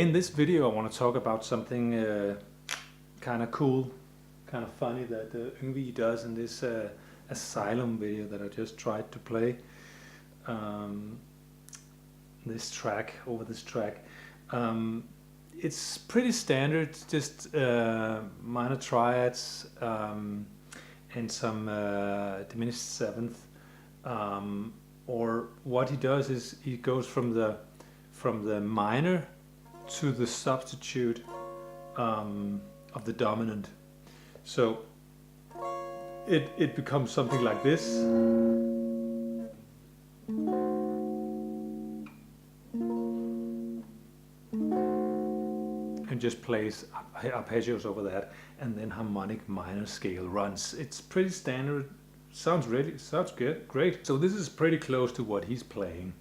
in this video I want to talk about something kind of cool, kind of funny that Yngwie does in this Asylum video that I just tried to play. This track, it's pretty standard, just minor triads and some diminished seventh. Or what he does is he goes from the minor to the substitute of the dominant. So it becomes something like this. And just plays arpeggios over that, and then harmonic minor scale runs. It's pretty standard. Sounds good, great. So this is pretty close to what he's playing.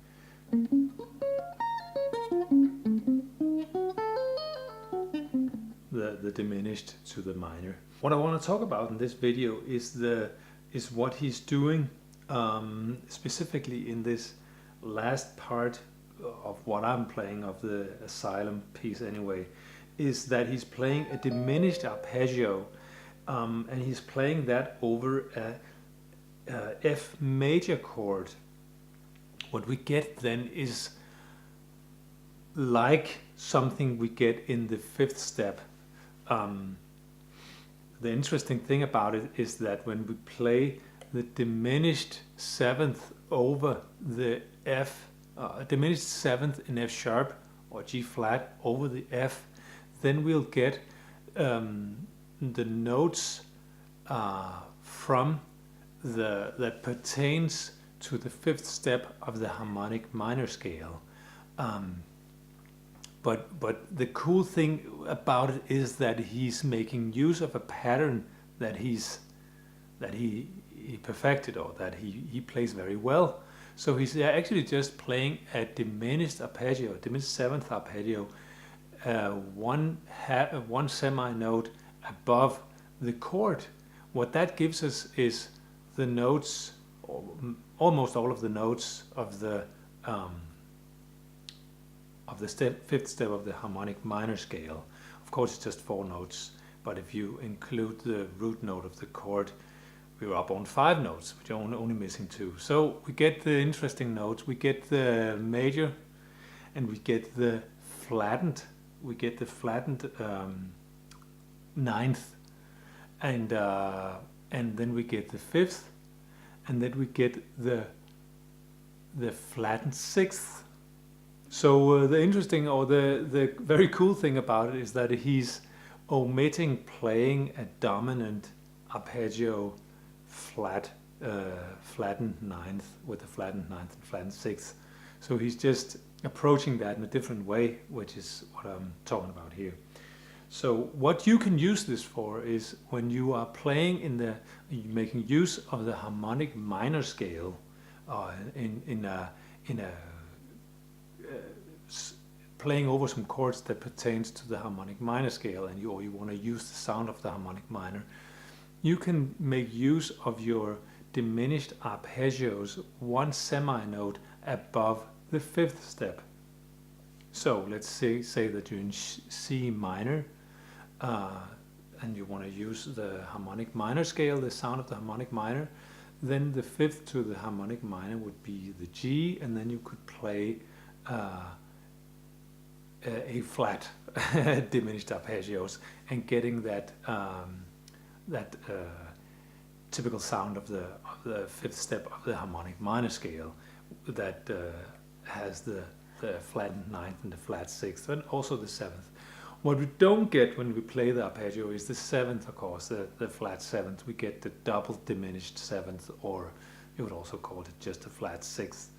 The diminished to the minor. What I want to talk about in this video is what he's doing specifically in this last part of what I'm playing of the Asylum piece anyway, is that he's playing a diminished arpeggio and he's playing that over a F major chord. What we get then is like something we get in the fifth step. The interesting thing about it is that when we play the diminished seventh over the F, diminished seventh in F sharp or G flat over the F, then we'll get the notes from that pertains to the fifth step of the harmonic minor scale. But the cool thing about it is that he's making use of a pattern that he perfected, or that he plays very well. So he's actually just playing a diminished arpeggio, diminished seventh arpeggio, one semi-note above the chord. What that gives us is the notes, almost all of the notes of the fifth step of the harmonic minor scale. Of course, it's just 4 notes, but if you include the root note of the chord, we're up on 5 notes, which are only missing 2. So we get the interesting notes. We get the major, and we get the flattened. We get the flattened ninth, and then we get the fifth, and then we get the flattened sixth. So the interesting, or the very cool thing about it is that he's omitting playing a dominant arpeggio flattened ninth with a flattened ninth and flattened sixth. So he's just approaching that in a different way, which is what I'm talking about here. So what you can use this for is when you are playing making use of the harmonic minor scale playing over some chords that pertains to the harmonic minor scale, and you want to use the sound of the harmonic minor, you can make use of your diminished arpeggios one semi-note above the fifth step. So let's say that you're in C minor and you want to use the harmonic minor scale, the sound of the harmonic minor, then the fifth to the harmonic minor would be the G, and then you could play A flat diminished arpeggios and getting that typical sound of the fifth step of the harmonic minor scale that has the flattened ninth and the flat sixth, and also the seventh. What we don't get when we play the arpeggio is the seventh, of course, the flat seventh. We get the double diminished seventh, or you would also call it just a flat sixth.